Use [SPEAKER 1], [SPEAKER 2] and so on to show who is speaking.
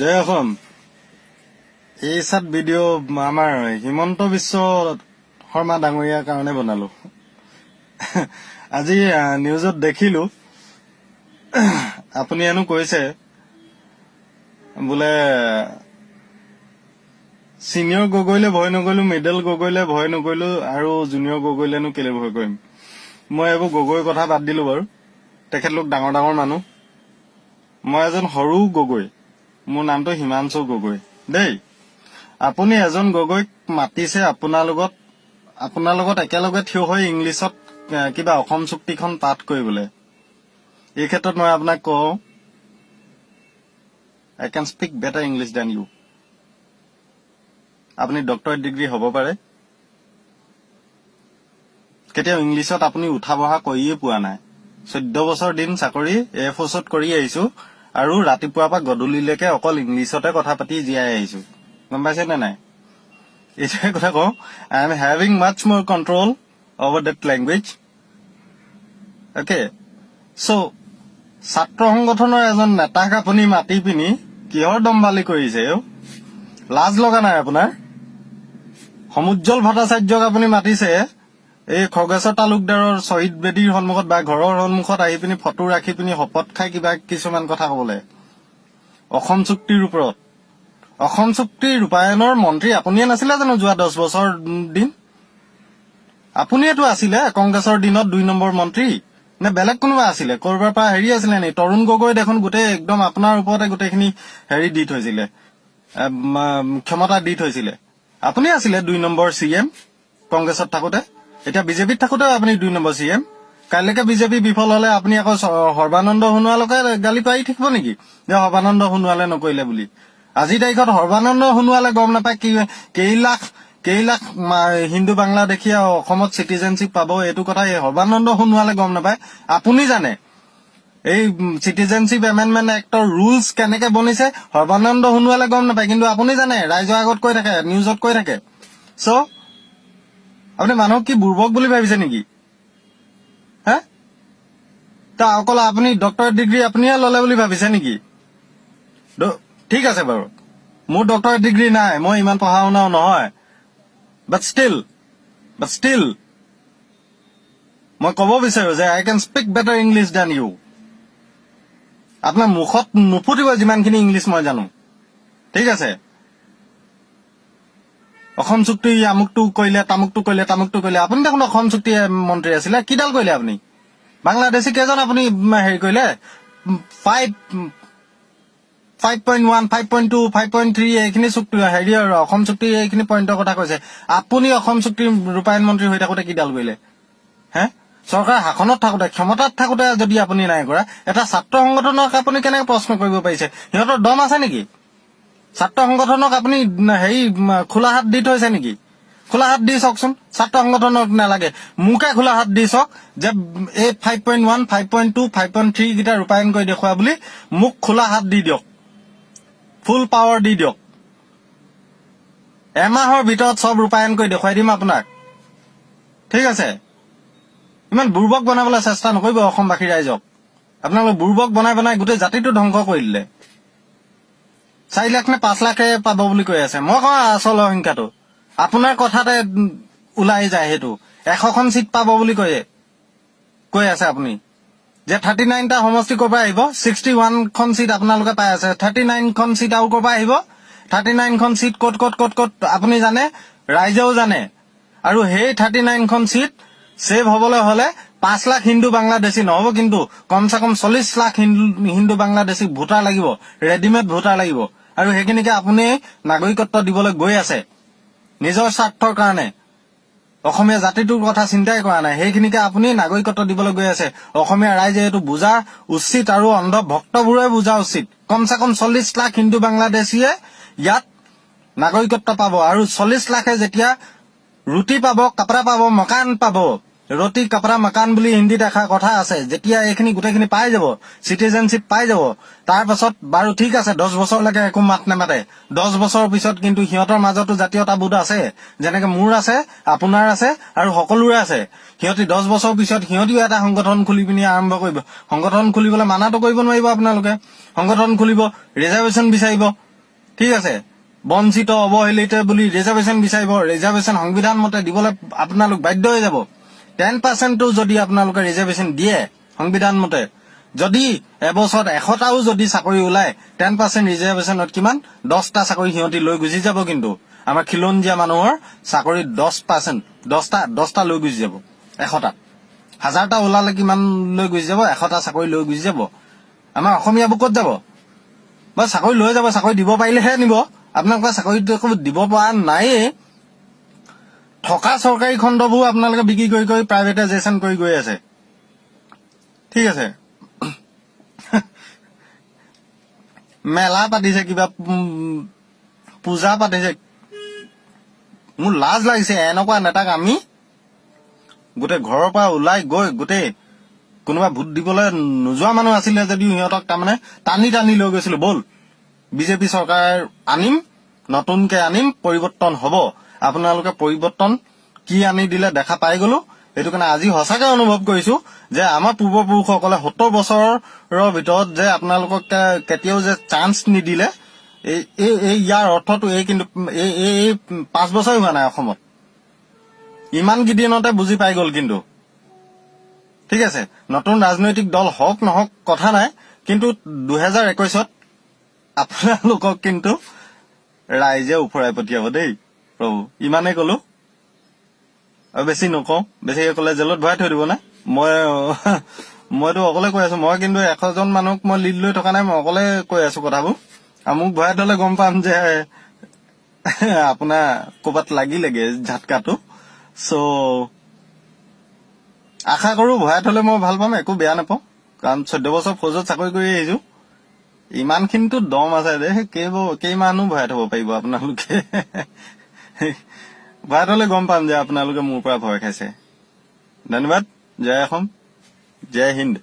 [SPEAKER 1] জয় অসম। এই চাত ভিডিঅ' আমাৰ হিমন্ত বিশ্ব শৰ্মা ডাঙৰীয়াৰ কাৰণে বনালো। আজি নিউজত দেখিলো আপুনি হেনো কৈছে বোলে চিনিয়ৰ গগৈলে ভয় নকৰিলো, মিডল গগৈলে ভয় নকৰিলো, আৰু জুনিয়ৰ গগৈলেনো কেলে ভয় কৰিম। মই এইবোৰ গগৈৰ কথা বাদ দিলো বাৰু। তেখেতলোক ডাঙৰ ডাঙৰ মানুহ, মই এজন সৰু গগৈ। মোৰ নামটো হিমাংশু গগৈ দেই। আপুনি এজন গগৈক মাতিছে আপোনাৰ লগত একেলগে থিয় হৈ ইংলিছত কিবা অসম চুক্তিখন পাঠ কৰিবলৈ। এই ক্ষেত্ৰত মই আপোনাক কওঁ, I can speak better English than you. আপুনি ডক্টৰেট ডিগ্ৰী হ'ব পাৰে, কেতিয়াও ইংলিছত আপুনি উঠা বহা কৰিয়ে পোৱা নাই। 14 বছৰ দিন চাকৰি এয়াৰফৰ্চত কৰি আহিছো, আৰু ৰাতিপুৱাৰ পৰা গধূলিলৈকে অকল ইংলিছতে কথা পাতি জীয়াই আহিছো। গম পাইছে নে নাই? এইটোৱে কথা কওঁ, I am having much more control over that language. Okay, so' ছাত্ৰ সংগঠনৰ এজন নেতাক আপুনি মাতি পিনি কিহৰ দম্বালি কৰিছে? লাজ লগা নাই আপোনাৰ? সমুজ্জ্বল ভট্টাচাৰ্যক আপুনি মাতিছে এই খগেশ্বৰ তালুকদাৰৰ শ্বহীদ বেদীৰ সন্মুখত বা ঘৰৰ সন্মুখত আহি পিনি ফটো ৰাখি পিনি শপত খাই কিবা কিছুমান কথা কবলৈ। অসম চুক্তিৰ ওপৰত, অসম চুক্তি ৰূপায়ণৰ মন্ত্ৰী আপুনিয়ে নাছিলে জানো যোৱা 10 বছৰ দিন? আপুনিয়েতো আছিলে কংগ্ৰেছৰ দিনত 2 নম্বৰ মন্ত্ৰী, নে বেলেগ কোনোবা আছিলে? কৰবাৰ পৰা আছিলে নি? তৰুণ গগৈ দেখোন গোটেই একদম আপোনাৰ ওপৰতে গোটেইখিনি দি থৈছিলে, ক্ষমতা দি থৈছিলে। আপুনি আছিলে 2 নম্বৰ CM কংগ্ৰেছত থাকোতে। এতিয়া বিজেপিত থাকোতেও আপুনি 2 নম্বৰ CM। কাইলৈকে বিজেপি বিফল হলে আপুনি আকৌ সৰ্বানন্দ সোণোৱালকে গালি পাৰি থাকিব নেকি যে সৰ্বানন্দ সোণোৱালে নকৰিলে বুলি? আজিৰ তাৰিখত সৰ্বানন্দ সোণোৱালে গম নাপায় কেই লাখ হিন্দু বাংলাদেশীয়ে অসমত চিটিজেনশ্বিপ পাব, এইটো কথা এই সৰ্বানন্দ সোণোৱালে গম নাপায়। আপুনি জানে এই চিটিজেনশ্বিপ এমেণ্ডমেণ্ট এক্টৰ ৰুলছ কেনেকে বনিছে? সৰ্বানন্দ সোণোৱালে গম নাপায়, কিন্তু আপুনি জানে, ৰাইজৰ আগত কৈ থাকে, নিউজত কৈ থাকে। চ' আপুনি মানুহক কি বুৰ্বক বুলি ভাবিছে নেকি? হে, তা অকল আপুনি ডক্টৰেট ডিগ্ৰী আপুনিয়ে ললে বুলি ভাবিছে নেকি? ঠিক আছে বাৰু, মোৰ ডক্টৰেট ডিগ্ৰী নাই, মই ইমান পঢ়া শুনাও নহয়, বাট ষ্টিল মই ক'ব বিচাৰো যে I can speak better English than you. আপোনাৰ মুখত নুফুটিব যিমানখিনি ইংলিছ মই জানো। ঠিক আছে, অসম চুক্তি আমুকটো কৰিলে, তামুকটো কৰিলে। আপুনি দেখোন অসম চুক্তি মন্ত্ৰী আছিলে, কিডাল কৰিলে আপুনি? বাংলাদেশী কেইজন আপুনি কৰিলে? 5.1, 5.2, 5.3 এইখিনি চুক্তি অসম চুক্তি এইখিনি পইণ্টৰ কথা কৈছে। আপুনি অসম চুক্তি ৰূপায়ণ মন্ত্ৰী হৈ থাকোতে কিডাল কৰিলে? হে, চৰকাৰ শাসনত থাকোতে, ক্ষমতাত থাকোতে যদি আপুনি নাই কৰা, এটা ছাত্ৰ সংগঠনক আপুনি কেনেকে প্ৰশ্ন কৰিব পাৰিছে? সিহঁতৰ দম আছে নেকি? ছাত্ৰ সংগঠনক আপুনি খোলা হাত দি থৈছে নেকি? খোলা হাত দি চাওকচোন। ছাত্ৰ সংগঠনক নালাগে, মোকে খোলা হাত দি চাওক যে এই 5.1, 5.2, 5.3 কেইটা ৰূপায়ণ কৰি দেখুওৱা বুলি মোক খোলা হাত দি দিয়ক, ফুল পাৱাৰ দি দিয়ক। এমাহৰ ভিতৰত চব ৰূপায়ণ কৰি দেখুৱাই দিম আপোনাক। ঠিক আছে, ইমান বুৰ্বক বনাবলৈ চেষ্টা নকৰিব অসমবাসী ৰাইজক। আপোনালোক বুৰ্বক বনাই গোটেই জাতিটো ধ্বংস কৰি দিলে। 4 লাখ নে 5 লাখে পাব বুলি কৈ আছে। মই কওঁ আচল সংখ্যাটো আপোনাৰ কথাতে ওলাই যায়, সেইটো 100খন চিট পাব বুলি কৈ আছে আপুনি। যে 39টা সমষ্টি ক'ৰ পৰা আহিব? 61খন চিট আপোনালোকে পাই আছে, 39খন চিট আৰু ক'ৰ পৰা আহিব? 39খন চিট ক'ত আপুনি জানে, ৰাইজেও জানে। আৰু সেই 39খন চিট ছেভ হবলৈ হলে 5 লাখ হিন্দু বাংলাদেশী নহব, কিন্তু কমচে কম 40 লাখ হিন্দু বাংলাদেশী ভোটাৰ লাগিব, ৰেডিমেড ভোটাৰ লাগিব। আৰু সেইখিনিকে আপুনি নাগৰিকত্ব দিবলৈ গৈ আছে নিজৰ স্বাৰ্থৰ কাৰণে। অসমীয়া জাতিটোৰ কথা চিন্তাই কৰা নাই, সেইখিনিকে আপুনি নাগৰিকত্ব দিবলৈ গৈ আছে। অসমীয়া ৰাইজে এইটো বুজা উচিত, আৰু অন্ধ ভক্তবোৰে বুজা উচিত। কমচে কম 40 লাখ হিন্দু বাংলাদেশীয়ে ইয়াত নাগৰিকত্ব পাব, আৰু 40 লাখে যেতিয়া ৰুটি পাব, কাপৰা পাব, মকান পাব, ৰুটি কাপৰা মকান বুলি হিন্দীত এষাৰ কথা আছে, যেতিয়া এইখিনি গোটেইখিনি পাই যাব, চিটিজেনশ্বিপ পাই যাব, তাৰ পাছত বাৰু ঠিক আছে 10 বছৰলৈকে একো মাত নামাতে। 10 বছৰৰ পিছত কিন্তু সিহঁতৰ মাজতো জাতীয়তাবোধ আছে, যেনেকে মোৰ আছে, আপোনাৰ আছে, আৰু সকলোৰে আছে। সিহঁতি 10 বছৰ পিছত সিহঁতিও এটা সংগঠন খুলি পিনি আৰম্ভ কৰিব। সংগঠন খুলিবলৈ মানাটো কৰিব নোৱাৰিব আপোনালোকে। সংগঠন খুলিব, ৰিজাৰ্ভেশ্যন বিচাৰিব, ঠিক আছে বঞ্চিত অৱহেলিত বুলি ৰিজাৰ্ভেশ্যন বিচাৰিব ৰিজাৰ্ভেশ্যন সংবিধান মতে দিবলৈ আপোনালোক বাধ্য হৈ যাব 10%ও যদি আপোনালোকে ৰিজাৰ্ভেশ্যন দিয়ে সংবিধান মতে যদি এবছৰত 100টাও যদি চাকৰি ওলায় 10% ৰিজাৰ্ভেশ্যনত কিমান 10টা চাকৰি সিহঁতি লৈ গুচি যাব কিন্তু আমাৰ খিলঞ্জীয়া মানুহৰ চাকৰি 10% 10টা লৈ গুচি যাব 100টা 1000টা ওলালে কিমান লৈ গুচি যাব 100টা চাকৰি লৈ গুচি যাব আমাৰ অসমীয়াবোৰ ক'ত যাব বা চাকৰি লৈ যাব চাকৰি দিব পাৰিলেহে নিব আপোনালোকে চাকৰিটো দিব পৰা নাইয়ে থকা চৰকাৰী খণ্ডবোৰ আপোনালোকে বিক্ৰী কৰি কৰি প্ৰাইভেটাইজেশ্যন কৰি গৈ আছে ঠিক আছে মেলা পাতিছে কিবা পূজা পাতিছে মোৰ লাজ লাগিছে এনেকুৱা নেতাক আমি গোটেই ঘৰৰ পৰা ওলাই গৈ গোটেই কোনোবা ভোট দিবলৈ নোযোৱা মানুহ আছিলে যদিও সিহঁতক তাৰমানে টানি টানি লৈ গৈছিলো বল বিজেপি চৰকাৰ আনিম নতুনকে আনিম পৰিৱৰ্তন হ'ব আপোনালোকে পৰিৱৰ্তন কি আনি দিলে দেখা পাই গলো এইটো কাৰণে আজি সঁচাকৈ অনুভৱ কৰিছো যে আমাৰ পূৰ্বপুৰুষসকলে 70 বছৰৰ ভিতৰত যে আপোনালোকক কেতিয়াও যে চান্স নিদিলে এই ইয়াৰ অৰ্থটো এই কিন্তু এই 5 বছৰ হোৱা নাই অসমত ইমান কেইদিনতে বুজি পাই গল কিন্তু ঠিক আছে নতুন ৰাজনৈতিক দল হওক নহওক কথা নাই কিন্তু 2021ত আপোনালোকক কিন্তু ৰাইজে উফৰাই পঠিয়াব দেই প্ৰভু ইমানেই কলো আৰু বেছি নকওঁ বেছিকে ক'লে জেলত ভৰাই থৈ দিব না মইতো অকলে কৈ আছো মই কিন্তু 100জন মানুহক মই লিড লৈ থকা নাই মই অকলে কৈ আছো কথাবোৰ আৰু মোক ভৰাই থলে গম পাম যে আপোনাৰ ক'ৰবাত লাগিলেগে ঝাটকাটো চ' আশা কৰো ভৰাই থলে মই ভাল পাম একো বেয়া নাপাওঁ কাৰণ 14 বছৰ ফৌজত চাকৰি কৰি আহিছো ইমানখিনিতো দম আছে দে কেইমানো ভৰাই থব পাৰিব আপোনালোকে ভৰাই থলে গম পাম যে আপোনালোকে মোৰ পৰা ভয় খাইছে ধন্যবাদ জয় অসম জয় হিন্দ